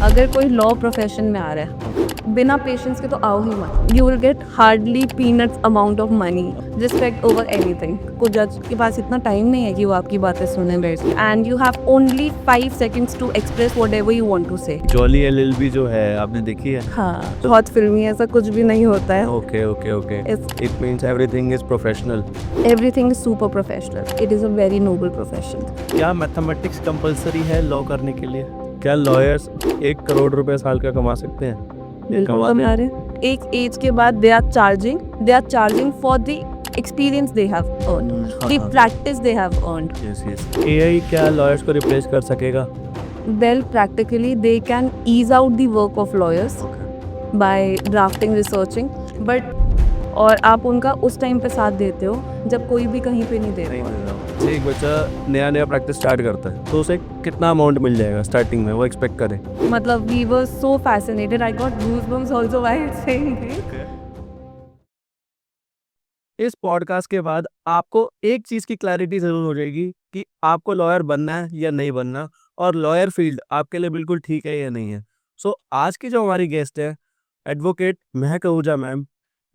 अगर कोई law profession में आ रहा है बिना पेशेंस के तो आओ ही मत। You will get hardly peanuts amount of money, respect over anything. को जज के पास इतना टाइम नहीं है कि वो आपकी बातें सुने बैठ, and you have only 5 seconds to express whatever you want to say. Jolly LLB जो है आपने देखी है? हाँ, बहुत फिल्मी, ऐसा कुछ भी नहीं होता है। Okay okay okay, It's- it means everything is professional. Everything is super professional. It is a very noble profession. क्या मैथमेटिक्स कंपलसरी है लॉ करने के लिए? क्या लॉयर्स 1 करोड़ रुपए साल का कमा सकते हैं? कमा रहे हैं। एक एज के बाद they are charging for the experience they have earned, the practice they have earned. Yes yes. AI क्या लॉयर्स को रिप्लेस कर सकेगा? Well, practically they can ease out the work of lawyers by drafting, researching, but और आप उनका उस time पे साथ देते हो जब कोई भी कहीं पे नहीं दे नहीं रहा। मिल रहा। एक बच्चा नया नया प्रैक्टिस स्टार्ट करता है तो उसे कितना अमाउंट मिल जाएगा स्टार्टिंग में, वो एक्सपेक्ट करे? मतलब we were so fascinated, I got goosebumps also while saying this. इस पॉडकास्ट के बाद आपको एक चीज की क्लैरिटी जरूर हो जाएगी कि आपको लॉयर बनना है या नहीं बनना, और लॉयर फील्ड आपके लिए बिल्कुल ठीक है या नहीं है। सो आज की जो हमारी गेस्ट है एडवोकेट महक आहूजा मैम,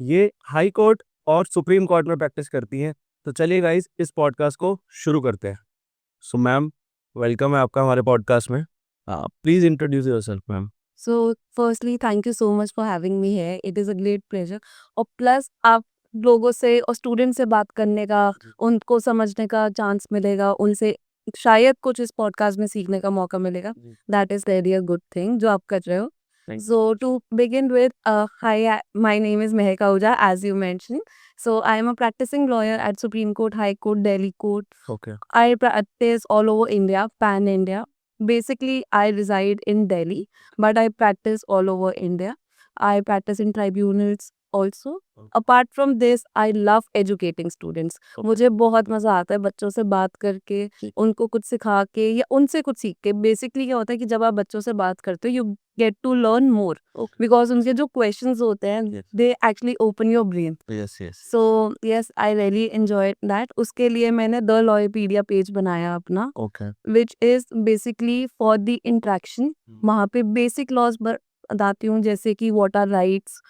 ये हाई कोर्ट और सुप्रीम कोर्ट में प्रैक्टिस करती हैं। तो चलिए गाइस इस पॉडकास्ट को शुरू करते हैं। सो मैम, वेलकम है आपका हमारे पॉडकास्ट में। Please introduce yourself ma'am. So firstly, thank you so much for having me here. It is a great pleasure. और प्लस आप लोगों से और स्टूडेंट से बात करने का, उनको समझने का चांस मिलेगा, उनसे शायद कुछ इस पॉडकास्ट में सीखने का मौका मिलेगा। That is really a good thing जो आप कर रहे हो। Thank you. So to begin with, hi, my name is Mehak Ahuja, as you mentioned. So I am a practicing lawyer at Supreme Court, High Court, Delhi Court. Okay I practice all over India, pan India. Basically, I reside in Delhi, but I practice all over India. I practice in tribunals also. Apart from this, I love educating students. मुझे बहुत मज़ा आता है बच्चों से बात करके, उनको कुछ सिखा के या उनसे कुछ सीख के। बेसिकली क्या होता है कि जब आप बच्चों से बात करते हो, you get to learn more, because उनके जो क्वेश्चंस होते हैं, Yes. They actually open your brain. Yes yes. So yes, I really enjoy that. उसके लिए मैंने द लॉयरपीडिया पेज बनाया अपना, okay which is basically for the interaction. वहाँ पे बेसिक लॉज बताती हूँ, जैसे कि what are rights,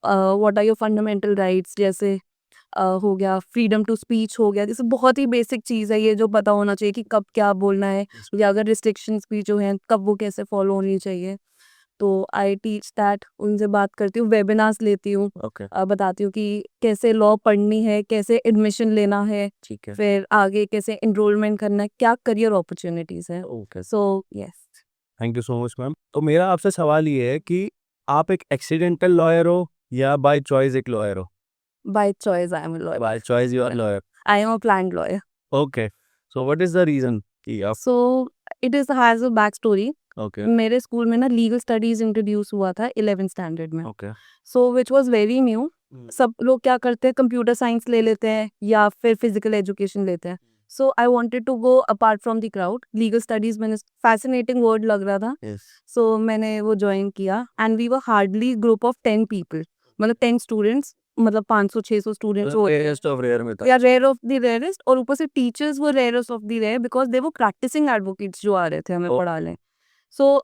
what are your fundamental rights, जैसे हो गया फ्रीडम टू स्पीच हो गया। जैसे बहुत ही बेसिक चीज़ है ये, जो पता होना चाहिए कि कब क्या बोलना है, या अगर रिस्ट्रिक्शंस भी जो हैं कब वो कैसे फॉलो होनी चाहिए। तो आई टीच दैट, उनसे बात करती हूँ, वेबिनार्स लेती हूँ, ओके बताती हूँ कि कैसे लॉ पढ़नी है, कैसे एडमिशन लेना है, ठीक है। फिर आगे कैसे एनरोलमेंट करना है, क्या करियर अपॉर्चुनिटीज़ है। Okay, so yes. Thank you so much ma'am. तो मेरा आपसे सवाल ये है कि आप एक एक्सीडेंटल लॉयर हो या बाय चॉइस एक लॉयर हो? By choice I am a lawyer. By choice you are lawyer. I am a planned lawyer. Okay, so what is the reason कि आप? So it is has a back story. Okay मेरे school में ना legal studies introduce हुआ था 11th standard में। Okay so which was very new. सब लोग क्या करते हैं, कंप्यूटर साइंस ले लेते हैं या फिर फिजिकल एजुकेशन लेते हैं। So I wanted to go apart from the crowd. Legal studies मैंने फैसिनेटिंग वर्ड लग रहा था, यस सो मैंने वो ज्वाइन किया। And we were hardly group of 10 people, मतलब 10 स्टूडेंट्स, मतलब 500-600 स्टूडेंट्स रेयरेस्ट ऑफ रेयर में था। या रेयर ऑफ द रेयरेस्ट। और ऊपर से टीचर्स वो rarest of the rare, because they वो प्रैक्टिसिंग एडवोकेट्स जो आ रहे थे हमें Oh. पढ़ाने। सो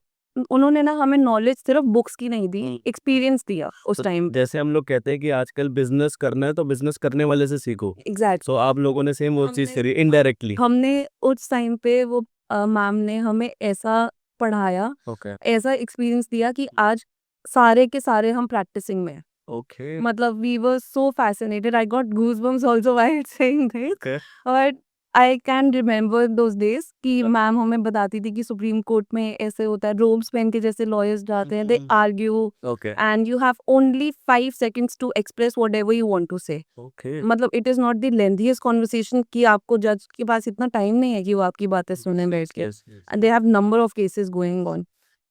उन्होंने ना हमें नॉलेज सिर्फ बुक्स की नहीं दी, हम्म। एक्सपीरियंस दिया उस तो टाइम। जैसे हम लोग कहते हैं कि आजकल बिजनेस करना है तो बिजनेस करने वाले से सीखो। एग्जैक्ट। सो आप लोगों ने सेम वो चीज हमने- करी इनडायरेक्टली। हमने उस टाइम पे वो मैम ने हमें ऐसा पढ़ाया, ओके ऐसा एक्सपीरियंस दिया कि आज सारे के सारे हम प्रैक्टिसिंग में हैं। ओके मतलब we were so fascinated, I got goosebumps also while saying this. Okay और I can remember those days कि मैम हमें बताती थी कि सुप्रीम कोर्ट में ऐसे होता है, रोब्स पहन के जैसे लॉयर्स जाते हैं, they argue, okay and you have only 5 seconds to express whatever you want to say. Okay मतलब it is not the lengthiest conversation कि आपको जज के पास इतना टाइम नहीं है कि वो आपकी बातें सुने बैठ के। Yes yes and they have number of cases going on.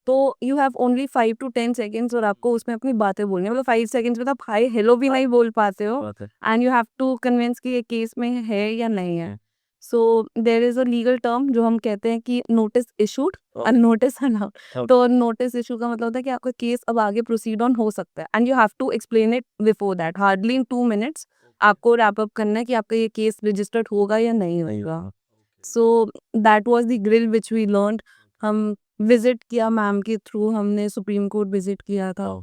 तो you have only 5 to 10 seconds, और आपको उसमें अपनी बातें बोलनी है। मतलब 5 seconds में तो आप हाय हेलो भी नहीं बोल पाते हो, बात है। And you have to convince कि ये केस में है या नहीं है। So there is a legal term जो हम कहते हैं कि notice issued and notice announce. Okay. तो नोटिस इशू का मतलब होता है कि आपका केस अब आगे प्रोसीड ऑन हो सकता है, and you have to explain it before that, hardly in 2 minutes। आपको रैप अप करना है कि आपका ये केस रजिस्टर्ड होगा या नहीं नहीं होगा। होगा। So that was the grill which we learned. हम विजिट किया मैम के थ्रू, हमने सुप्रीम कोर्ट विजिट किया था।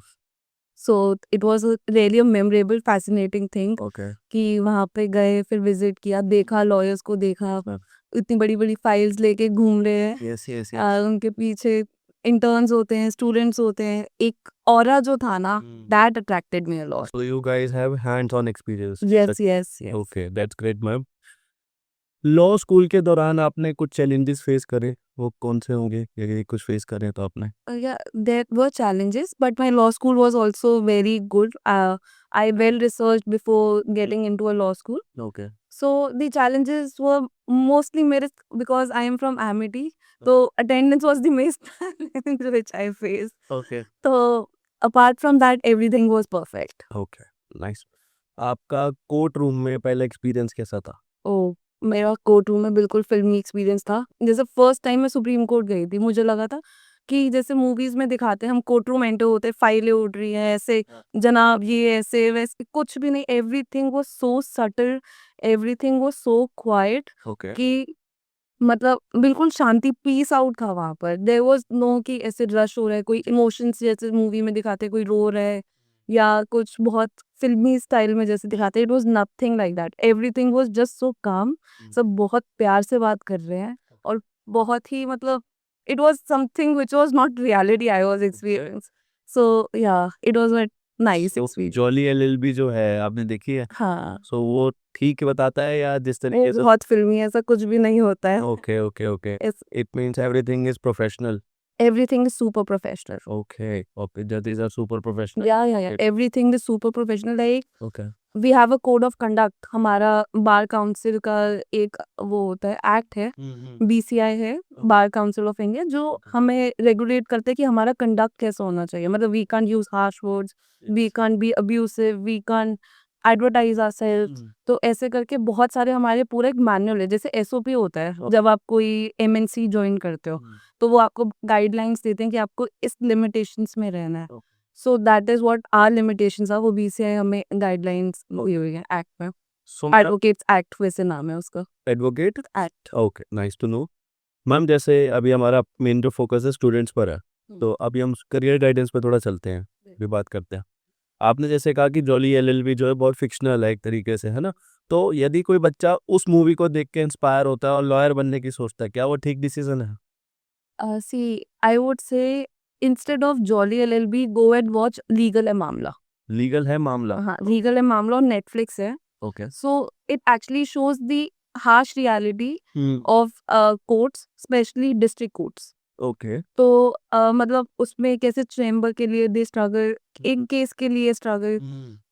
So it was really a memorable fascinating thing okay कि वहाँ पे गए, फिर विजिट किया, देखा लॉयर्स को, देखा इतनी बड़ी बड़ी फाइल्स लेके घूम रहे हैं। यस यस उनके पीछे इंटर्न्स होते हैं, स्टूडेंट्स होते हैं, एक ऑरा जो था ना, that attracted me a lot. So you guys have hands-on experience. Yes yes yes. Okay, that's great, ma'am. Law school के दौरान आपने कुछ चैलेंजेस फेस करे, वो कौन से होंगे? यदि कुछ फेस करें तो आपने? Yeah, there were challenges, but my law school was also very good. I well researched before getting into a law school. Okay. So the challenges were mostly merit because I am from Amity. So attendance was the main challenge which I faced. Okay. So apart from that, everything was perfect. Okay. Nice. आपका court room में पहला experience कैसा था? ओह! मेरा court room में बिल्कुल फ़िल्मी experience था। जैसे फर्स्ट टाइम मैं सुप्रीम कोर्ट गई थी, मुझे लगा था कि जैसे मूवीज़ में दिखाते हैं, हम कोर्ट रूम एंटर होते हैं, फाइलें उड़ रही हैं, ऐसे जनाब ये ऐसे-वैसे, कुछ भी नहीं। Everything was so subtle, everything was so quite okay. कि मतलब बिल्कुल शांति, पीस आउट था वहाँ पर। देयर वाज़ नो कि ऐसे रश हो रहा है, कोई इमोशंस जैसे मूवी में दिखाते हैं, कोई रो रहा है या कुछ बहुत फ़िल्मी स्टाइल में जैसे दिखाते हैं, it was nothing like that. Everything was just so काम। सब बहुत प्यार से बात कर रहे हैं और बहुत ही मतलब it was something which was not reality I was experience. So yeah, it was a nice तो एक्सपीरियंस। जॉली एलएलबी जो है आपने देखी है? हाँ, सो वो ठीक बताता है या जिस वो तरीके से? बहुत फ़िल्मी है, ऐसा कुछ भी नहीं होता है। Okay okay okay. It's it means everything is professional. Everything is super professional. Okay okay, जजेस आर सुपर प्रोफेशनल। या everything is super professional. Like okay. We have a code of conduct. हमारा बार काउंसिल का एक वो होता है, act है, BCI है, बार काउंसिल ऑफ इंडिया, जो हमें रेगुलेट करते हैं कि हमारा कंडक्ट कैसा होना चाहिए। मतलब we can't use harsh words, we can't be abusive, we can't advertise ourselves. तो ऐसे करके बहुत सारे हमारे पूरा एक मैनुअल है, जैसे एसओपी होता है जब आप कोई एमएनसी ज्वाइन करते हो, तो वो आपको गाइडलाइंस देते हैं कि आपको इस लिमिटेशंस में रहना है। So that is what our limitations are. वो बीसीआई हमें गाइडलाइंस हुई हुई है एक्ट में। सो एडवोकेट्स एक्ट वैसे नाम है उसका। Advocate. Act. Okay, nice to know. Ma'am जैसे अभी हमारा मेन जो फोकस है स्टूडेंट्स पर है, तो अभी हम करियर गाइडेंस पे थोड़ा चलते हैं, भी बात करते हैं। आपने जैसे कहा कि जॉली एलएलबी जो है बहुत फिक्शनल है एक तरीके से, है ना? तो यदि कोई बच्चा उस मूवी को देख के इंस्पायर होता है और लॉयर बनने की सोचता है, क्या वो ठीक डिसीजन है? See I would say instead of jolly LLB go and watch legal है मामला। लीगल है मामला? हाँ, लीगल है मामला और नेटफ्लिक्स है। Okay. So it actually shows the harsh reality hmm. Of courts, specially district courts. Okay. तो मतलब उसमें कैसे चेंबर के लिए दे स्ट्रगल, एक केस के लिए स्ट्रगल,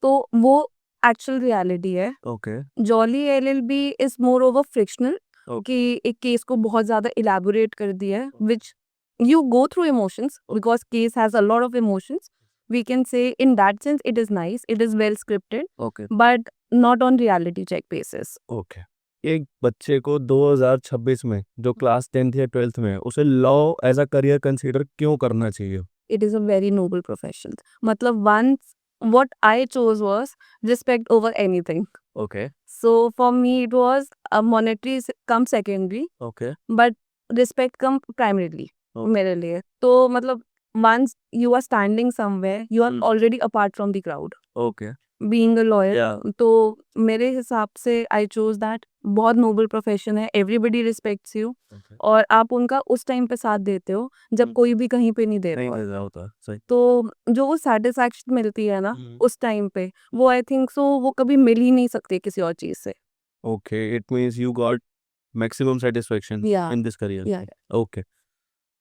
तो वो एक्चुअल रियलिटी है। Okay. Jolly LLB is more over frictional okay. कि एक केस को बहुत ज्यादा इलैबोरेट कर दिया है, विच you go through emotions because case has a lot of emotions. We can say in that sense it is nice, it is well scripted, okay. but not on reality check basis. Okay. एक बच्चे को 2026 में जो class 10th या 12th में है, उसे law as a career consider क्यों करना चाहिए? It is a very noble profession. Matlab once what I chose was respect over anything. Okay. So for me it was a monetary come secondary, okay. but respect come primarily Okay. मेरे लिए। तो मतलब once you are standing somewhere, you are already apart from the crowd. Okay. Being a lawyer, Yeah. तो मेरे हिसाब से I chose that. बहुत noble profession है, एवरीबडी रिस्पेक्ट्स यू और आप उनका उस टाइम पे साथ देते हो जब कोई भी कहीं पे नहीं दे रहा नहीं होता। मिल रहा होता, सही। तो जो वो सेटिस्फैक्शन मिलती है ना उस टाइम पे, वो आई थिंक सो वो कभी मिल ही नहीं सकती किसी और चीज से। Okay, it means you got maximum satisfaction या इन दिस करियर। या ओके।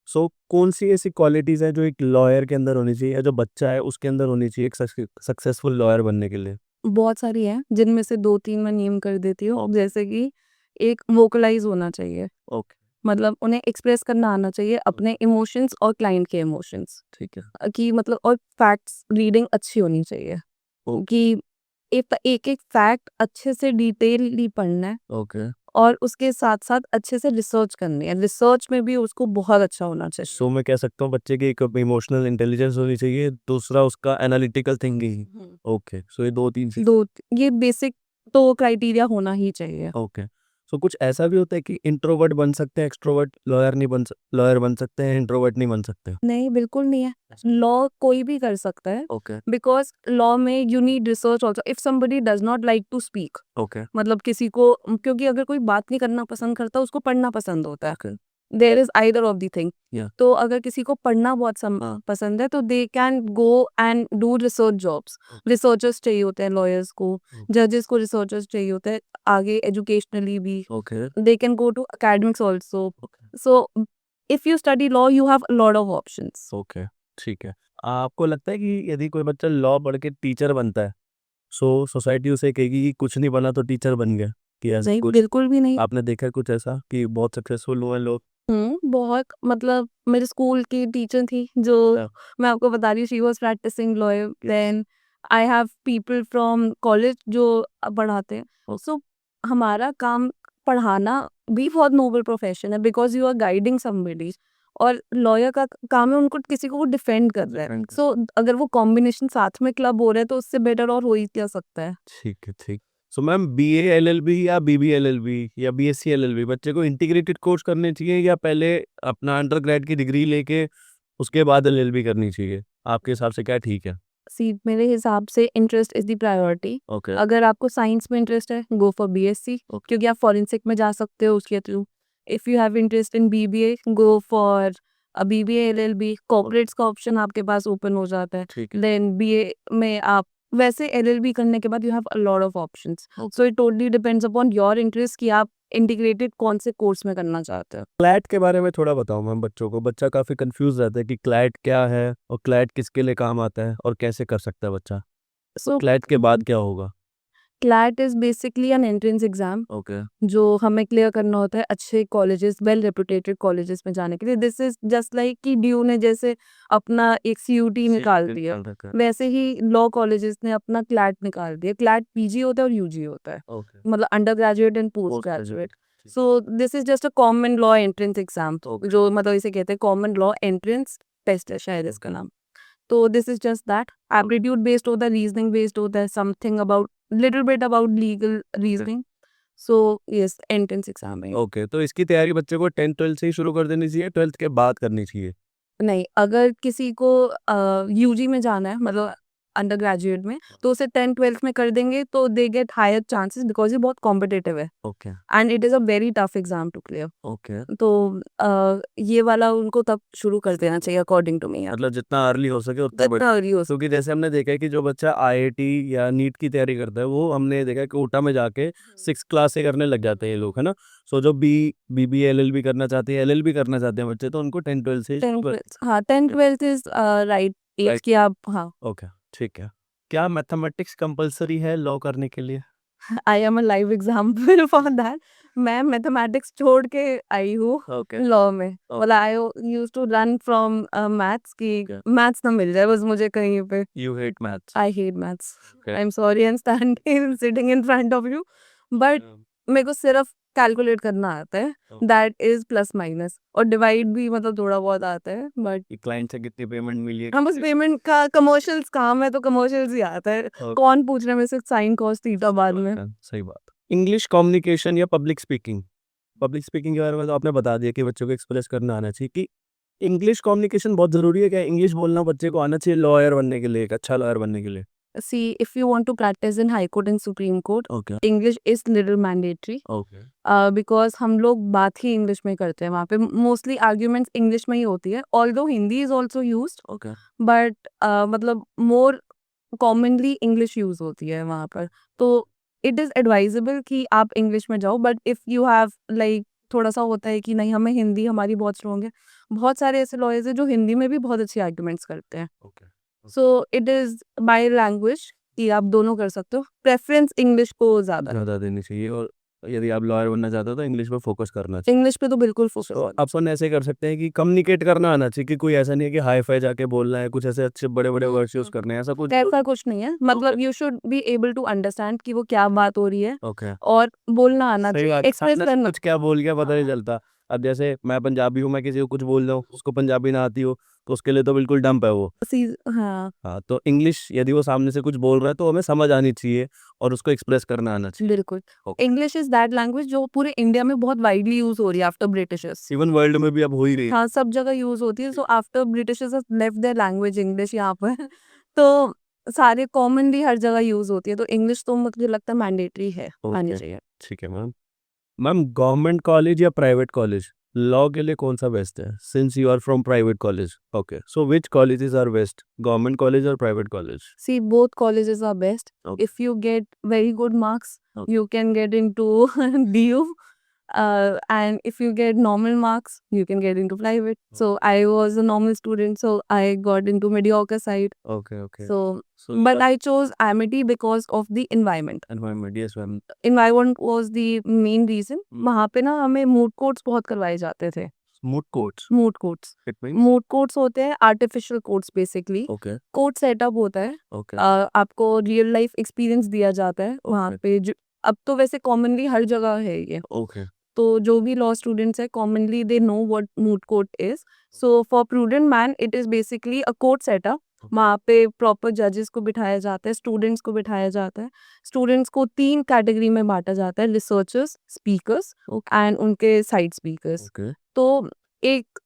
सो कौन सी ऐसी क्वालिटीज है जो एक लॉयर के अंदर होनी चाहिए या जो बच्चा है उसके अंदर होनी चाहिए एक सक्सेसफुल लॉयर बनने के लिए? बहुत सारी हैं जिनमें से 2-3 मैं नेम कर देती हूँ। जैसे कि एक वोकलाइज होना चाहिए, ओके। मतलब उन्हें एक्सप्रेस करना आना चाहिए अपने इमोशंस और क्लाइंट के इमोशंस। ठीक है। कि मतलब और फैक्ट्स रीडिंग अच्छी होनी चाहिए ओ- कि एक एक फैक्ट अच्छे से डिटेलली पढ़ना है ओके। और उसके साथ साथ अच्छे से रिसर्च करनी है। रिसर्च में भी उसको बहुत अच्छा होना चाहिए। सो मैं कह सकता हूँ बच्चे की एक इमोशनल इंटेलिजेंस होनी चाहिए, दूसरा उसका एनालिटिकल थिंकिंग। ओके, सो ये 2-3 चीज। दो, ये बेसिक तो क्राइटेरिया होना ही चाहिए। ओके। सो कुछ ऐसा भी होता है कि इंट्रोवर्ट बन सकते हैं एक्सट्रोवर्ट, लॉयर बन सकते हैं, इंट्रोवर्ट नहीं बन सकते? नहीं, बिल्कुल नहीं है। लॉ कोई भी कर सकता है, ओके, बिकॉज़ लॉ में you need research also. If somebody does not like to speak, okay, मतलब किसी को, क्योंकि अगर कोई बात नहीं करना पसंद करता, उसको पढ़ना पसंद होता है। Okay, there is either of the thing. या तो अगर किसी को पढ़ना बहुत हाँ, पसंद है, तो they can go and do research jobs. Researchers चाहिए होते हैं लॉयर्स को, जजेस को रिसर्चर्स चाहिए होते हैं, आगे एजुकेशनली भी। Okay, They can go to academics also. Okay, So if you study law, you have a lot of options. Okay, ठीक है। आपको लगता है कि यदि कोई बच्चा लॉ पढ़ के टीचर बनता है, सो सोसाइटी उसे कहेगी कि कुछ नहीं बना तो टीचर बन गया, कि ऐसा नहीं, कुछ बिल्कुल भी नहीं। आपने देखा है कुछ ऐसा कि बहुत सक्सेसफुल हुए हैं लोग? बहुत, मतलब मेरे स्कूल की टीचर थी जो, हाँ, मैं आपको बता रही हूँ, she was practicing law. Then I have people from college जो पढ़ाते हैं। सो हमारा काम पढ़ाना भी बहुत नोबल प्रोफेशन है, because you are guiding somebody. और लॉयर का काम है उनको किसी को डिफेंड कर रहा है। Defend कर- सो अगर वो कॉम्बिनेशन साथ में क्लब हो रहा है, तो उससे बेटर और हो ही क्या सकता है। ठीक है, ठीक। सो मैम, बीए एलएलबी या बीबी एलएलबी या बीएससी एलएलबी बच्चे को इंटीग्रेटेड कोर्स करने चाहिए, या पहले अपना अंडरग्रेड की डिग्री लेके उसके बाद एलएलबी करनी चाहिए? आपके हिसाब से क्या ठीक है? सी मेरे हिसाब से interest is the priority. Okay, अगर आपको साइंस में इंटरेस्ट है, गो फॉर बीएससी, ओके, क्योंकि आप फॉरेंसिक में जा सकते हो उसके through. If you have interest in BBA, go for BBA LLB. Corporates का ऑप्शन आपके पास ओपन हो जाता है। ठीक है। देन बीए में आप, वैसे एलएलबी करने के बाद you have a lot of options. Okay. So it totally depends upon your interest कि आप इंटीग्रेटेड कौन से कोर्स में करना चाहते हो। क्लैट के बारे में थोड़ा बताओ मैम बच्चों को। बच्चा काफ़ी कंफ्यूज रहता है कि क्लैट क्या है और क्लैट किसके लिए काम आता है और कैसे कर सकता है बच्चा। सो क्लैट के बाद क्या होगा? CLAT is basically N entrance exam okay, जो हमें क्लियर करना होता है अच्छे कॉलेजेस, वेल रेपुटेटेड कॉलेजेस में जाने के लिए। दिस इज जस्ट लाइक कि ड्यू ने जैसे अपना एक सीयूटी निकाल दिया, वैसे ही लॉ कॉलेजेस ने अपना क्लैट निकाल दिया। क्लैट पीजी होता है और यूजी होता है, ओके, मतलब under graduate and post graduate. So this is just a common law entrance exam, Okay. जो मतलब इसे कहते हैं कॉमन लॉ एंट्रेंस टेस्ट है शायद इसका नाम। तो this is just that. Aptitude based होता है, रीजनिंग बेस्ड होता है, something about, little bit about legal reasoning. So yes, entrance exam है। ओके, तो इसकी तैयारी बच्चे को 10th-12th से ही शुरू कर देनी चाहिए, 12th के बाद करनी चाहिए? नहीं, अगर किसी को यूजी में जाना है, मतलब अंडर ग्रेजुएट में, तो उसे 10th-12th में कर देंगे तो they get higher chances, because ये बहुत कॉम्पिटिटिव है okay, and it is a very tough exam to clear. Okay. तो ये वाला उनको तब शुरू कर देना चाहिए अकॉर्डिंग टू मी। मतलब जितना अर्ली हो सके उतना बढ़िया। जितना अर्ली हो क्योंकि जैसे हमने देखा है कि जो बच्चा आईआईटी या नीट की तैयारी करता है, वो हमने देखा है कि कोटा में जाके 6th क्लास से करने लग जाते हैं ये लोग, है ना? सो जो बीबीए एलएलबी करना चाहते हैं, एलएलबी करना चाहते हैं बच्चे, तो उनको 10th-12th से 10th-12th, हाँ 10th-12th is right as right. कि आप, हाँ। ओके, ठीक है। क्या मैथमेटिक्स कंपलसरी है लॉ करने के लिए? I am a live example for that. मैं मैथमेटिक्स छोड़ के आई हूँ ओके, लॉ में। ओके, मतलब I used to run from maths की, ओके। मैथ्स ना मिल जाए बस मुझे कहीं पे। You hate maths? I hate maths. Okay. I am sorry and standing sitting in front of you, but मेरे को सिर्फ कैलकुलेट करना आता है, okay. That is plus minus, और डिवाइड भी मतलब थोड़ा बहुत आता है, बट कि क्लाइंट से कितनी पेमेंट मिली है? हम बस पेमेंट का, कमर्शियल्स काम है तो कमर्शियल्स ही आता है। ओके, कौन पूछ रहा है मेरे से साइन कॉस थीटा बाद में। सही बात। इंग्लिश कम्युनिकेशन या पब्लिक स्पीकिंग? पब्लिक स्पीकिंग के बारे में तो आपने बता दिया कि बच्चों को एक्सप्रेस करना आना चाहिए। कि इंग्लिश कम्युनिकेशन बहुत ज़रूरी है क्या? इंग्लिश बोलना बच्चे को आना चाहिए लॉयर बनने के लिए, एक अच्छा लॉयर बनने के लिए? See, if you want to practice in High Court and Supreme Court, okay, English is little mandatory. Okay, Because हम लोग बात ही इंग्लिश में करते हैं वहाँ पे, मोस्टली आर्ग्यूमेंट्स इंग्लिश में ही होती है, although Hindi is also used, okay, but मतलब मोर कॉमनली इंग्लिश यूज होती है वहाँ पर। तो इट इज़ एडवाइजेबल कि आप इंग्लिश में जाओ, but if you have like, थोड़ा सा होता है कि नहीं हमें हिंदी हमारी बहुत स्ट्रॉन्ग है। बहुत सारे ऐसे लॉयर्स हैं जो हिंदी में भी बहुत अच्छे आर्ग्यूमेंट्स करते हैं। Okay. So it is by language कि आप दोनों कर सकते हो, प्रेफरेंस इंग्लिश को ज़्यादा है। ज़्यादा देनी चाहिए, और यदि आप लॉयर बनना चाहते हो तो इंग्लिश पे फोकस करना चाहिए। इंग्लिश पे तो बिल्कुल फोकस तो करना। अपन ऐसे कर सकते हैं कि कम्युनिकेट करना आना चाहिए, कि कोई ऐसा नहीं है कि हाई फाई जाके बोलना है, कुछ ऐसे अच्छे बड़े-बड़े वर्ड्स यूज़ करने हैं, ऐसा कुछ? ऐसा कुछ नहीं है, मतलब you should be able to understand कि वो क्या बात हो रही है, ओके। और बोलना आना सही चाहिए, बात। एक्सप्रेस सामने से करना। कुछ क्या बोल गया पता नहीं चलता। अब जैसे मैं पंजाबी हूँ, मैं किसी को कुछ बोल रहा हूँ, उसको पंजाबी ना आती हो, तो उसके लिए तो बिल्कुल डंप है वो। हाँ, हाँ, तो इंग्लिश यदि वो सामने से कुछ बोल रहा है तो हमें समझ आनी चाहिए और उसको एक्सप्रेस करना आना चाहिए। बिल्कुल। Okay. English is that language जो पूरे इंडिया में बहुत वाइडली यूज़ हो रही है आफ्टर ब्रिटिशर्स। इवन वर्ल्ड में भी अब हो ही रही है। हाँ, सब जगह यूज़ होती है। So after Britishers have left their language English यहाँ पर तो सारे कॉमनली हर जगह यूज़ होती है। तो इंग्लिश तो मुझे लगता है मैंडेटरी है, आनी ओके, चाहिए। ठीक है मैम। मैम, गवर्नमेंट कॉलेज या प्राइवेट कॉलेज लॉ के लिए कौन सा बेस्ट है? Since you are from private college, okay, so which colleges are best, government college और private college? See, both colleges are best. Okay. If you get very good marks, Okay. you can get into DU. And if you get normal marks, you can get into private. So I was a normal student, so I got into mediocre side. Okay, okay. So, So but I chose Amity because of the environment. environment, yes ma'am. Environment was the main reason. Hmm. वहाँ पे ना हमें moot courts बहुत करवाए जाते थे। Moot courts, Moot courts. it means? Moot courts होते हैं artificial courts basically. Okay, court setup होता है। okay, आपको रियल लाइफ एक्सपीरियंस दिया जाता है वहाँ Okay. पे जो अब तो वैसे कॉमनली हर जगह है ये। okay, तो जो भी लॉ स्टूडेंट्स है commonly they know what moot court is. So for prudent man it is basically a court setup. वहाँ पे प्रॉपर जजेस को बिठाया जाता है, स्टूडेंट्स को बिठाया जाता है। स्टूडेंट्स को 3 कैटेगरी में बांटा जाता है, रिसर्चर्स, स्पीकर्स एंड उनके साइड स्पीकर्स। okay, तो एक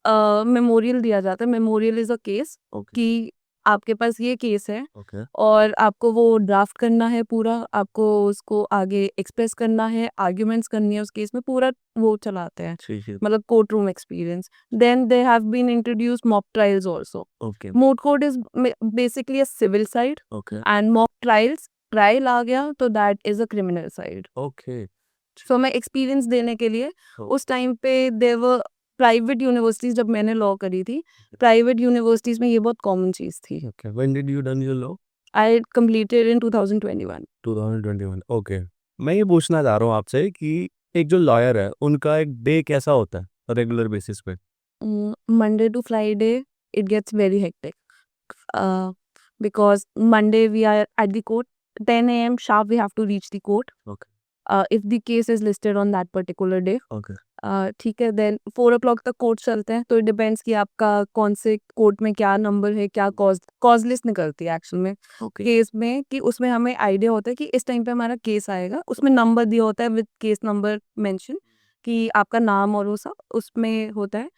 मेमोरियल दिया जाता है। Memorial is a case okay, कि आपके पास ये केस है okay, और आपको वो ड्राफ्ट करना है पूरा, आपको उसको आगे एक्सप्रेस करना है, आर्ग्यूमेंट्स करनी है उस केस में, पूरा वो चलाते हैं, ठीक है, मतलब court room experience. Then they have been introduced mock trials also. okay, moot court is basically a civil side okay, and mock trials, trial आ गया तो that is a criminal side. okay, so मैं experience देने के लिए Oh. उस time पे देवर private universities, जब मैंने लॉ करी थी प्राइवेट यूनिवर्सिटीज में ये बहुत कॉमन चीज़ थी। okay. When did you done your law? I completed in 2021। 2021, okay. मैं ये पूछना चाह रहा हूँ आपसे कि एक जो लॉयर है उनका एक डे कैसा होता है रेगुलर बेसिस पे? Monday to Friday, it gets very hectic. Because Monday we are at the court, 10 a.m. sharp we have to reach the court. Okay. If the case is listed on that particular day. Okay. ठीक है, then 4 o'clock तक court चलते हैं। तो it depends कि आपका कौन से कोर्ट में क्या नंबर है, क्या कॉज लिस्ट निकलती है एक्चुअल में Okay. केस में, कि उसमें हमें आइडिया होता है कि इस टाइम पे हमारा केस आएगा। उसमें नंबर दिया होता है विद केस नंबर मेंशन, कि आपका नाम और वो सब उसमें होता है।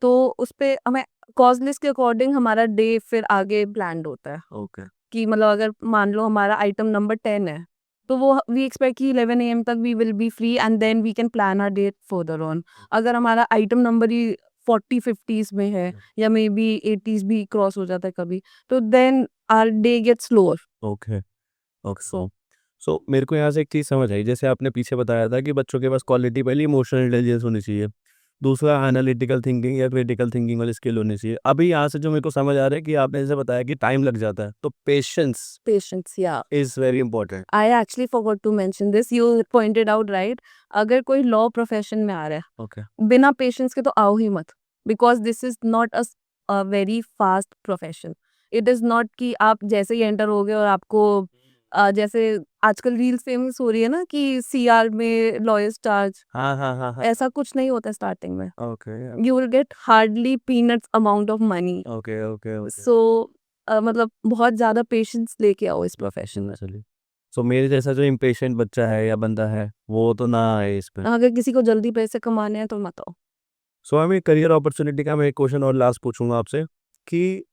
तो उस पे हमें कॉज लिस्ट के अकॉर्डिंग हमारा डे फिर आगे प्लान्ड होता है Okay. कि मतलब अगर मान लो हमारा आइटम नंबर 10 है तो वो वी एक्सपेक्ट कि 11 AM तक we will be free and then we can plan our date further on. अगर हमारा आइटम नंबर ही 40-50s में है या मे बी 80s भी क्रॉस हो जाता है कभी, तो then our day gets slower. Okay, okay. So मेरे को यहाँ से एक चीज़ समझ आई, जैसे आपने पीछे बताया था कि बच्चों के पास क्वालिटी पहले इमोशनल इंटेलिजेंस होनी चाहिए, दूसरा एनालिटिकल थिंकिंग या क्रिटिकल थिंकिंग वाली स्किल होनी चाहिए। अभी यहाँ से जो मेरे को समझ आ रहा है कि आपने जैसे बताया कि टाइम लग जाता है, तो पेशेंस पेशेंस, या is very important. I actually forgot to mention this, you pointed out right. अगर कोई लॉ प्रोफेशन में आ रहा है ओके, बिना पेशेंस के तो आओ ही मत, because this is not a very fast profession. It is not कि आप जैसे ही एंटर होगे और आपको जैसे आजकल रील्स फेमस हो रही है ना कि सीआर में लॉयर्स चार्ज, हाँ, हाँ, हाँ, हाँ, ऐसा कुछ नहीं होता स्टार्टिंग में। Okay, you will get hardly peanuts amount of money. Okay, okay, okay. So मतलब बहुत ज्यादा पेशेंस लेके आओ इस प्रोफेशन में। चलिए, सो मेरे जैसा जो इम्पेशेंट बच्चा है या बंदा है, वो तो ना आए इस पे। अगर किसी को जल्दी पैसे कमाने हैं तो मत आओ। सो हमें करियर अपॉर्चुनिटी का मैं एक क्वेश्चन और लास्ट पूछूंगा आपसे कि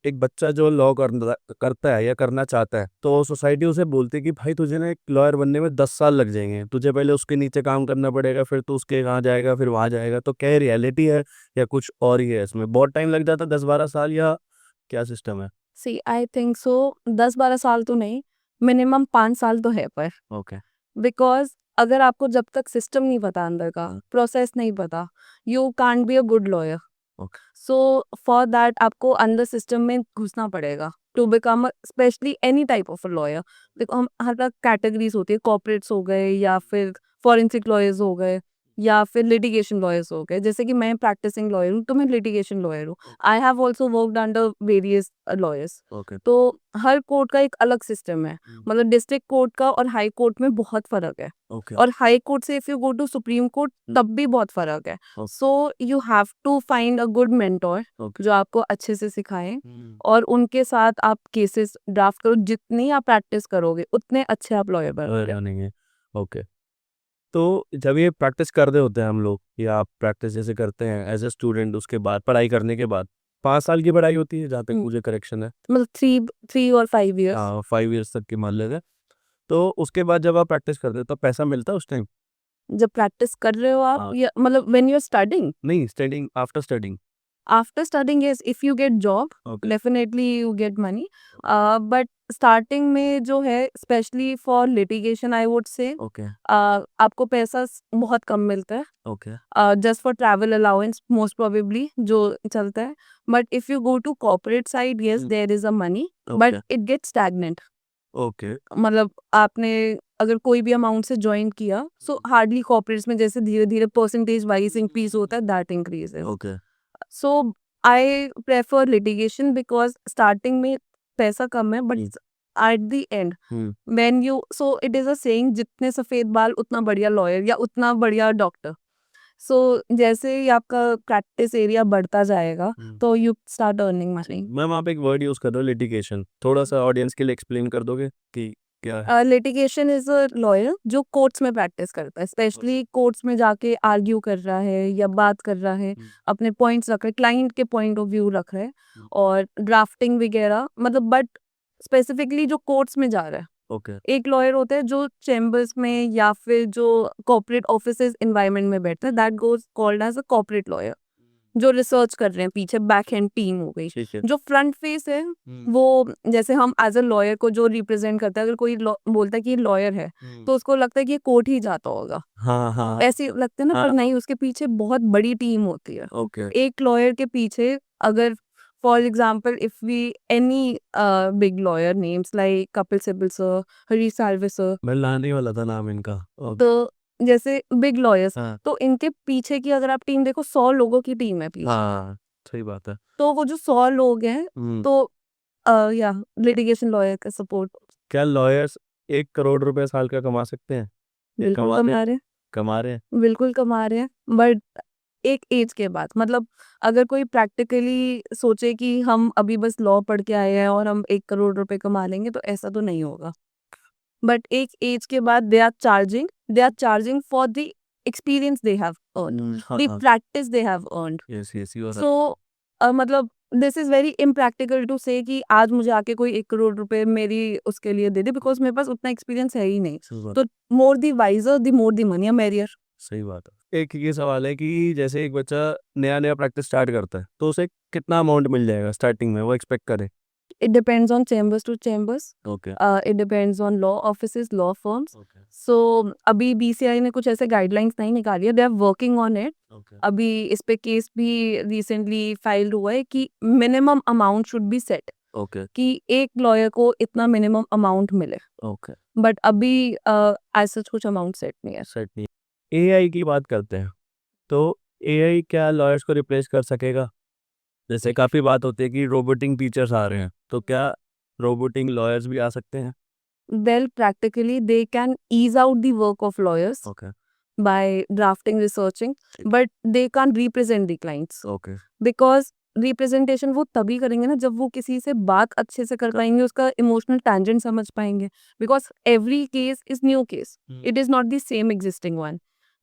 एक बच्चा जो लॉ करता है या करना चाहता है, तो सोसाइटी उसे बोलती है कि भाई तुझे ना एक लॉयर बनने में 10 साल लग जाएंगे, तुझे पहले उसके नीचे काम करना पड़ेगा, फिर तू उसके यहाँ जाएगा, फिर वहाँ जाएगा। तो क्या रियलिटी है या कुछ और ही है? इसमें बहुत टाइम लग जाता है, 10-12 साल, या क्या सिस्टम है? सी आई थिंक सो 10-12 साल तो नहीं, मिनिमम 5 साल तो है पर। ओके, बिकॉज अगर आपको जब तक सिस्टम नहीं पता, अंदर का प्रोसेस नहीं पता, you can't be a good lawyer. Okay, so for that आपको अंदर सिस्टम में घुसना पड़ेगा to become specially any type of a lawyer. देखो हम हर कैटेगरीज होती है, कॉर्पोरेट्स हो गए या फिर फॉरेंसिक लॉयर्स हो गए या फिर लिटिगेशन लॉयर्स हो गए। जैसे कि मैं प्रैक्टिसिंग लॉयर हूँ तो मैं लिटिगेशन लॉयर हूँ। I have also worked under various lawyers. Okay. तो हर कोर्ट का एक अलग सिस्टम है। हम्म। मतलब डिस्ट्रिक्ट कोर्ट का और हाई कोर्ट में बहुत फर्क है। ओके। और हाई कोर्ट से if you go to Supreme Court तब भी बहुत फर्क है। Okay. So you have to find a good mentor okay. जो आपको अच्छे से सिखाए और उनके साथ आप केसेस ड्राफ्ट करो। जितनी आप प्रैक्टिस करोगे उतने अच्छे आप लॉयर बनोगे। नहीं। ओके। तो जब ये प्रैक्टिस कर रहे होते हैं हम लोग, या आप प्रैक्टिस जैसे करते हैं एज ए स्टूडेंट, उसके बाद पढ़ाई करने के बाद 5 साल की पढ़ाई होती है जहाँ तक हम्म, मुझे करेक्शन है। मतलब 3 और 5 years। 5 years तक की मान लेते हैं। तो उसके बाद जब आप प्रैक्टिस करते हो तो पैसा मिलता है उस टाइम? जब प्रैक्टिस कर रहे हो आप हाँ। या मतलब व्हेन यू आर स्टडिंग, नहीं, studying, after studying. After studying, yes, if you get job okay. Definitely you get money. But starting में जो है specially for litigation I would say okay. आपको पैसा बहुत कम मिलता है। Okay. Just for travel allowance most probably जो चलता है। But if you go to corporate side, yes, there is a money, but okay. It get stagnant. Okay. मतलब आपने अगर कोई भी अमाउंट से ज्वाइन किया, सो हार्डली कॉर्पोरेट्स में जैसे धीरे धीरे परसेंटेज वाइज इंक्रीज होता है, that increases. Okay. So I prefer litigation because starting में पैसा कम है, but at the and when you, so it is a saying, जितने सफेद बाल उतना बढ़िया लॉयर या उतना बढ़िया डॉक्टर। सो जैसे ही आपका प्रैक्टिस एरिया बढ़ता जाएगा तो you start earning money. Ma'am, आप एक वर्ड यूज कर रहे हो, लिटिगेशन, थोड़ा सा ऑडियंस के लिए एक्सप्लेन कर दोगे कि क्या है? लिटिगेशन इज अ लॉयर जो कोर्ट्स में प्रैक्टिस करता है, स्पेशली कोर्ट्स में जाके आर्ग्यू कर रहा है या बात कर रहा है, अपने पॉइंट्स रख रहा है, क्लाइंट के पॉइंट ऑफ व्यू रख रहा है और ड्राफ्टिंग वगैरह, मतलब बट स्पेसिफिकली जो कोर्ट्स में जा रहा है। ओके। एक लॉयर होता है जो चेम्बर्स में या फिर जो कॉर्पोरेट ऑफिसेज इन्वायरमेंट में बैठता है, that goes called as a corporate lawyer, जो रिसर्च कर रहे हैं, पीछे बैक हैंड टीम हो गई। ठीक है। जो फ्रंट फेस है वो जैसे हम एज अ लॉयर को जो रिप्रेजेंट करता है, अगर कोई बोलता है कि ये लॉयर है तो उसको लगता है कि ये कोर्ट ही जाता होगा, हाँ, हाँ। ऐसे लगता है ना, पर हाँ। नहीं, उसके पीछे बहुत बड़ी टीम होती है। ओके। एक लॉयर के पीछे, अगर for example if we any big lawyer names like Kapil Sibal sir, Harish Salve sir, मैं लाने वाला था नाम इनका। ओके। तो जैसे बिग लॉयर्स, हाँ। तो इनके पीछे की अगर आप टीम देखो, 100 लोगों की टीम है पीछे। हाँ, सही बात है। तो वो जो 100 लोग हैं, तो या लिटिगेशन लॉयर का सपोर्ट क्या लॉयर्स 1 करोड़ रुपए साल का कमा सकते हैं? बिल्कुल कमाते कमा हैं? रहे हैं, कमा रहे हैं? बिल्कुल कमा रहे हैं, बट एक एज के बाद, मतलब अगर कोई प्रैक्टिकली सोचे कि हम अभी बस लॉ पढ़ के आए हैं और हम 1 करोड़ रुपए कमा लेंगे, तो ऐसा तो नहीं होगा। बट एक एज के बाद they are charging for the experience they have earn, the practice they have earned. Yes, yes, you are. So मतलब this is very impractical to say कि आज मुझे आके कोई 1 करोड़ रुपए मेरी उसके लिए दे दे, बिकॉज मेरे पास उतना एक्सपीरियंस है ही नहीं। तो more the wiser the more the money, merrier. सही बात है। एक ये सवाल है कि जैसे एक बच्चा नया नया प्रैक्टिस स्टार्ट करता है तो उसे कितना अमाउंट मिल जाएगा स्टार्टिंग में, वो एक्सपेक्ट करे? It depends on chambers to chambers. Okay. It depends on law offices, law firms. Okay. So अभी BCI ने कुछ ऐसे गाइडलाइंस नहीं निकाली है, they are working on it. Okay. अभी इस पे केस भी रिसेंटली फाइल्ड हुआ है कि minimum amount should be set, okay. कि एक लॉयर को इतना मिनिमम अमाउंट मिले, ओके। बट अभी एज सच कुछ अमाउंट सेट नहीं है। सेट नहीं। एआई की बात करते हैं, तो एआई क्या लॉयर्स को रिप्लेस कर सकेगा? जैसे काफ़ी बात होती है कि रोबोटिंग टीचर्स आ रहे हैं, तो क्या रोबोटिंग लॉयर्स भी आ सकते हैं? Well, practically they can ease out the work of lawyers okay. by drafting, researching, but they can't represent the clients. Okay. Because representation वो तभी करेंगे ना जब वो किसी से बात अच्छे से कर पाएंगे, उसका इमोशनल टैंजेंट समझ पाएंगे, because every case is new case, it is not the same existing one.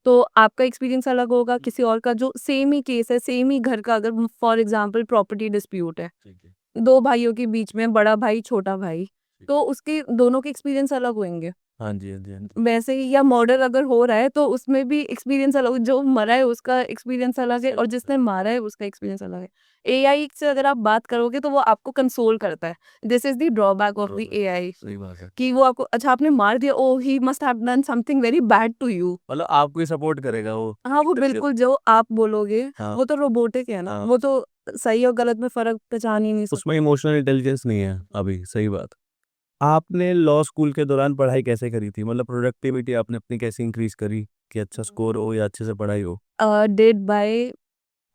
तो आपका एक्सपीरियंस अलग होगा, किसी और का जो सेम ही केस है, सेम ही घर का, अगर फॉर एग्जांपल प्रॉपर्टी डिस्प्यूट है, दो भाइयों के बीच में, बड़ा भाई छोटा भाई, तो उसके दोनों के एक्सपीरियंस अलग होंगे। हाँ जी, हाँ जी, हाँ जी। वैसे ही या मर्डर अगर हो रहा है तो उसमें भी एक्सपीरियंस अलग, जो मरा है उसका एक्सपीरियंस अलग है और जिसने मारा है उसका एक्सपीरियंस अलग है। एआई से अगर आप बात करोगे तो वो आपको कंसोल करता है, this is the drawback of the AI, सही बात है। कि वो आपको, अच्छा आपने मार दिया, oh he must have done something very bad to you. मतलब आपको ही सपोर्ट करेगा वो? हाँ, वो बिल्कुल जो आप बोलोगे, हाँ। वो तो रोबोटिक है ना, हाँ। वो तो सही और गलत में फर्क पहचान ही नहीं सकता। उसमें इमोशनल इंटेलिजेंस नहीं है अभी, सही बात। आपने लॉ स्कूल के दौरान पढ़ाई कैसे करी थी? मतलब प्रोडक्टिविटी आपने अपनी कैसे इंक्रीज़ करी कि अच्छा स्कोर हो या अच्छे से पढ़ाई हो? Did by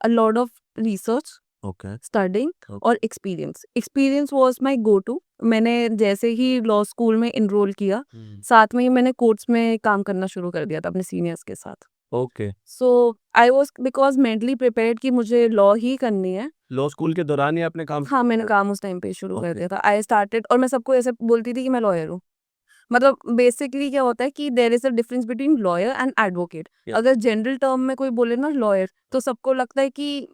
a lot of research, okay, studying okay. और experience. Experience was my go-to. मैंने जैसे ही लॉ स्कूल में एनरोल किया, साथ में ही मैंने कोर्ट्स में काम करना शुरू कर दिया था अपने सीनियर्स के साथ. Okay. So I was because mentally prepared कि मुझे लॉ ही करनी है. लॉ स्कूल के दौरान ही आपने काम हाँ, मैंने काम उस टाइम पे शुरू कर ओके। दिया था. आई स्टार्टेड और मैं सबको ऐसे बोलती थी कि मैं लॉयर हूँ. मतलब बेसिकली क्या होता है कि there is a difference between lawyer and advocate. Yeah. अगर जनरल टर्म में कोई बोले ना लॉयर, तो सबको लगता है कि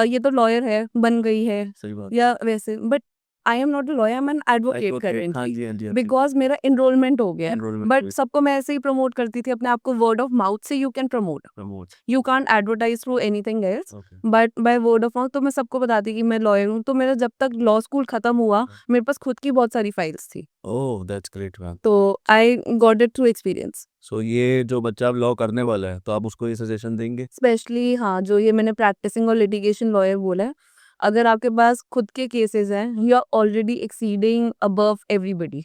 ये तो लॉयर है, बन गई है सही बात या वैसे. But I am not a lawyer, I am an advocate हाँ करेंटली जी, हाँ जी, हाँ जी। बिकॉज मेरा एनरोलमेंट हो गया है. Enrollment बट हुई। सबको मैं ऐसे ही प्रमोट करती थी अपने आप को. वर्ड ऑफ माउथ से you can promote, Pramod you can't advertise through anything else. Okay. But by word of mouth तो मैं सबको बताती कि मैं लॉयर हूँ. तो मेरा जब तक लॉ स्कूल खत्म हुआ, मेरे पास खुद की बहुत सारी फाइल्स थी. Oh that's great man. तो I got it through experience. So ये जो बच्चा अब लॉ करने वाला है तो आप उसको ये सजेशन देंगे? स्पेशली हाँ, जो ये मैंने प्रैक्टिसिंग और लिटिगेशन लॉयर बोला है, अगर आपके पास खुद के केसेस हैं, you are already exceeding above everybody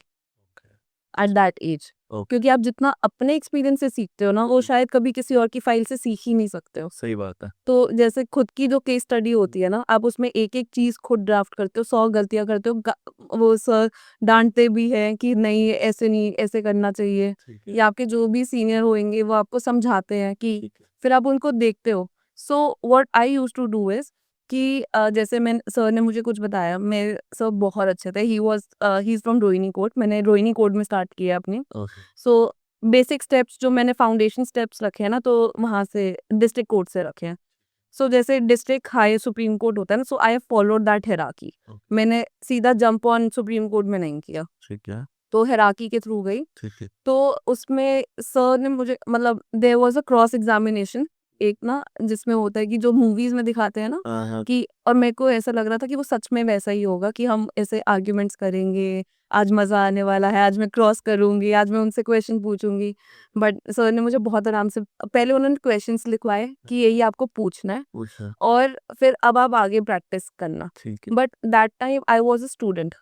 at that age. Okay, क्योंकि आप जितना अपने एक्सपीरियंस से सीखते हो ना, वो शायद कभी किसी और की फाइल से सीख ही नहीं सकते हो. सही बात है। तो जैसे खुद की जो केस स्टडी होती है ना, आप उसमें एक-एक चीज़ खुद ड्राफ्ट करते हो, 100 गलतियाँ करते हो. वो सर डाँटते भी हैं कि नहीं ऐसे नहीं, ऐसे करना चाहिए. ठीक है, या आपके जो भी सीनियर होंगे वो आपको समझाते हैं कि ठीक है। फिर आप उनको देखते हो. So what I used to do is कि जैसे मैं सर ने मुझे कुछ बताया, मेरे सर बहुत अच्छे थे. He is from Rohini court. मैंने रोहिणी कोर्ट में स्टार्ट किया अपनी. ओके, सो बेसिक स्टेप्स जो मैंने फाउंडेशन स्टेप्स रखे हैं ना, तो वहाँ से डिस्ट्रिक्ट कोर्ट से रखे हैं. सो जैसे डिस्ट्रिक्ट हाई सुप्रीम कोर्ट होता है ना, so I have followed that hierarchy. Okay. मैंने सीधा जंप ऑन सुप्रीम कोर्ट में नहीं किया, ठीक है, तो हायरार्की के थ्रू गई. ठीक है। तो उसमें सर ने मुझे मतलब there was a cross examination, एक ना जिसमें होता है कि जो मूवीज़ में दिखाते हैं ना हाँ, कि, और मेरे को ऐसा लग रहा था कि वो सच में वैसा ही होगा कि हम ऐसे आर्ग्यूमेंट्स करेंगे, आज मज़ा आने वाला है, आज मैं क्रॉस करूँगी, आज मैं उनसे क्वेश्चन पूछूँगी. बट सर ने मुझे बहुत आराम से पहले उन्होंने क्वेश्चंस लिखवाए कि यही आपको पूछना है पूछा। और फिर अब आप आगे प्रैक्टिस करना. ठीक है। But that time I was a student.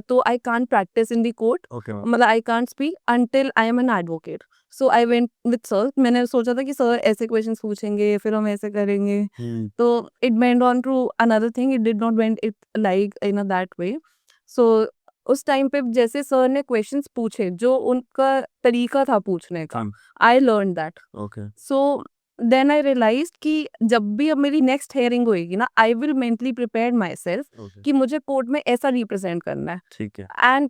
तो I can't practice in the court, okay ma'am. मतलब I can't speak until I am an advocate. So I went with sir. मैंने सोचा था कि सर ऐसे क्वेश्चंस पूछेंगे, फिर हम ऐसे करेंगे. हुँ, तो it went on to another thing. It did not went it like in a that way. So उस टाइम पे जैसे सर ने क्वेश्चंस पूछे, जो उनका तरीका था पूछने का, हाँ, I learn that. Okay, so then I realised कि जब भी अब मेरी नेक्स्ट हियरिंग होएगी ना, I will mentally prepare my self okay. कि मुझे कोर्ट में ऐसा रिप्रेजेंट करना है. ठीक है, एंड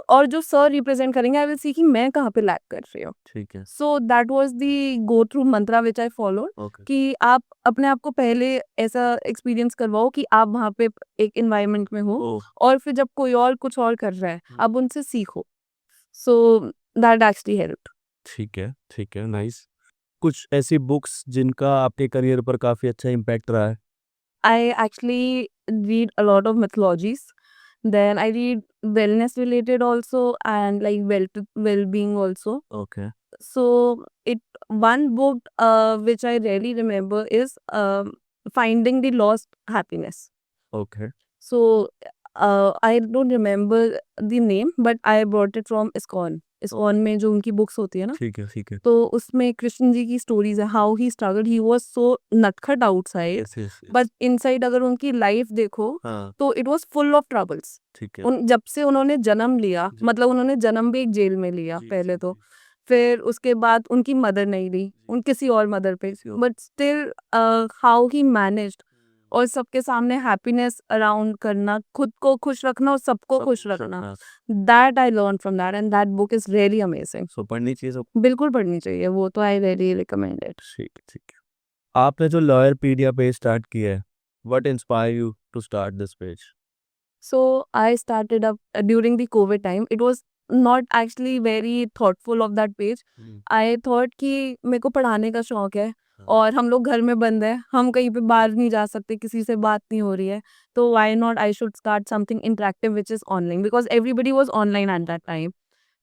और जो सर रिप्रेजेंट करेंगे, आई विल सी कि मैं कहाँ पे लैग कर रही हूँ. ठीक है। So that was the go through Mantra which I followed okay, कि आप अपने आप को पहले ऐसा एक्सपीरियंस करवाओ कि आप वहाँ पे एक एनवायरनमेंट में हो, ओह! और फिर जब कोई और कुछ और कर रहा है, हुँ। आप उनसे सीखो. So that actually helped. ठीक है, नाइस। कुछ ऐसी बुक्स जिनका आपके करियर पर काफ़ी अच्छा इम्पैक्ट रहा है? I actually read a lot of mythologies. Then I read wellness related also, and like well-being also. Okay, So it one book which I really remember is Finding the Lost Happiness. Okay, So I don't remember the name, but I brought it from ISKCON. ISKCON में जो उनकी books होती है ना, ठीक है। तो उसमें कृष्ण जी की स्टोरीज है. How he struggled, he was so नटखट outside, yes, yes, yes. But inside अगर उनकी लाइफ देखो हाँ, तो it was full of troubles. ठीक है। उन जब से उन्होंने जन्म लिया, जी। मतलब उन्होंने जन्म भी एक जेल में लिया जी, पहले जी, तो. जी। फिर उसके बाद उनकी मदर नहीं ली, उन किसी और मदर पे. किसी और but still how he managed, और सबके सामने हैप्पीनेस अराउंड करना, खुद को खुश रखना और सबको सब खुश कुछ रखना. रखना। That I learn from that, and that book is really amazing. So पढ़नी चाहिए सबको। बिल्कुल पढ़नी चाहिए वो तो. I really recommend it. ठीक है। आपने जो लॉयरपीडिया पेज स्टार्ट किया है, what inspire you to start this page? So I started up during the COVID time. It was not actually very thoughtful of that page. Hmm, I thought कि मेरे को पढ़ाने का शौक है, हाँ। और हम लोग घर में बंद हैं, हम कहीं पे बाहर नहीं जा सकते, किसी से बात नहीं हो रही है, तो why not I should start something interactive which is online, because everybody was online at that time.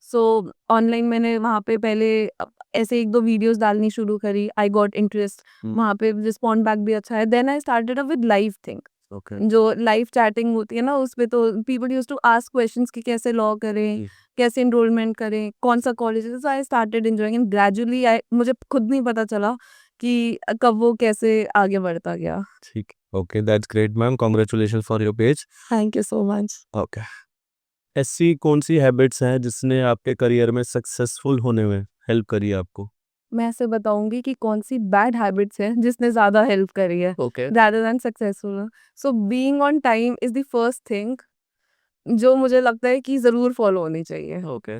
So online मैंने वहाँ पे पहले ऐसे 1-2 वीडियोस डालनी शुरू करी. I got interest. हुँ, वहाँ पे रिस्पॉन्ड बैक भी अच्छा है. Then I started up with live thing. Okay जो लाइव चैटिंग होती है ना उसपे तो people used to ask questions कि कैसे लॉ करें, कैसे एनरोलमेंट करें, कौन सा कॉलेज है। So I started enjoying and gradually I मुझे खुद नहीं पता चला कि कब वो कैसे आगे बढ़ता गया। ठीक okay that's great ma'am congratulation for your page thank you so much. Okay ऐसी कौन सी हैबिट्स हैं जिसने आपके करियर में सक्सेसफुल होने में हेल्प करी है आपको मैं ऐसे बताऊंगी कि कौन सी बैड हैबिट्स है जिसने ज्यादा हेल्प करी है okay rather than successful. So being on time is the first thing जो मुझे लगता है कि जरूर फॉलो होनी चाहिए। Okay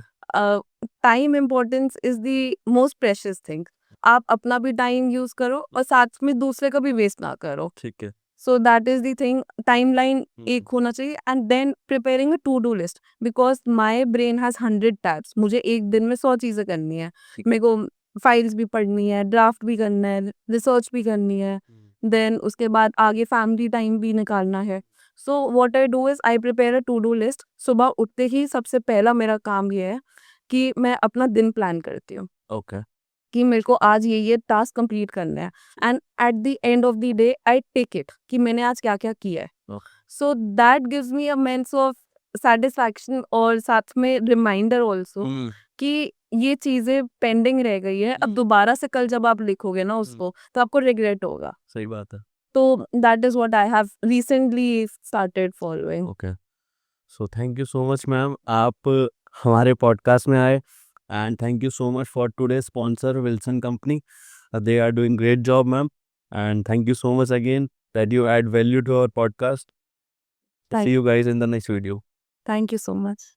time importance is the most precious thing. आप अपना भी टाइम यूज करो और साथ में दूसरे का भी वेस्ट ना करो। ठीक है so that is the thing. Timeline एक होना चाहिए and then preparing a to do list because my brain has 100 tabs. मुझे एक दिन में 100 चीजें करनी है। मेरे को फाइल्स भी पढ़नी है, ड्राफ्ट भी करना है, रिसर्च भी करनी है, देन उसके बाद आगे फैमिली टाइम भी निकालना है। So what I do is I prepare a to do list. सुबह उठते ही सबसे पहला मेरा काम ये है कि मैं अपना दिन प्लान करती हूँ ओके कि मेरे को आज ये टास्क कंप्लीट करना है and at the end of the day I take it कि मैंने आज क्या क्या किया है। So that gives me a sense of satisfaction और साथ में रिमाइंडर ऑल्सो कि ये चीजें पेंडिंग रह गई है। अब दोबारा से कल जब आप लिखोगे ना उसको तो आपको रिग्रेट होगा। सही बात है तो that is what I have recently started following. Okay so thank you so much ma'am आप हमारे पॉडकास्ट में आए and thank you so much for today sponsor Wilson company they are doing great job ma'am and thank you so much again that you add value to our podcast see you guys in the next video thank you so much.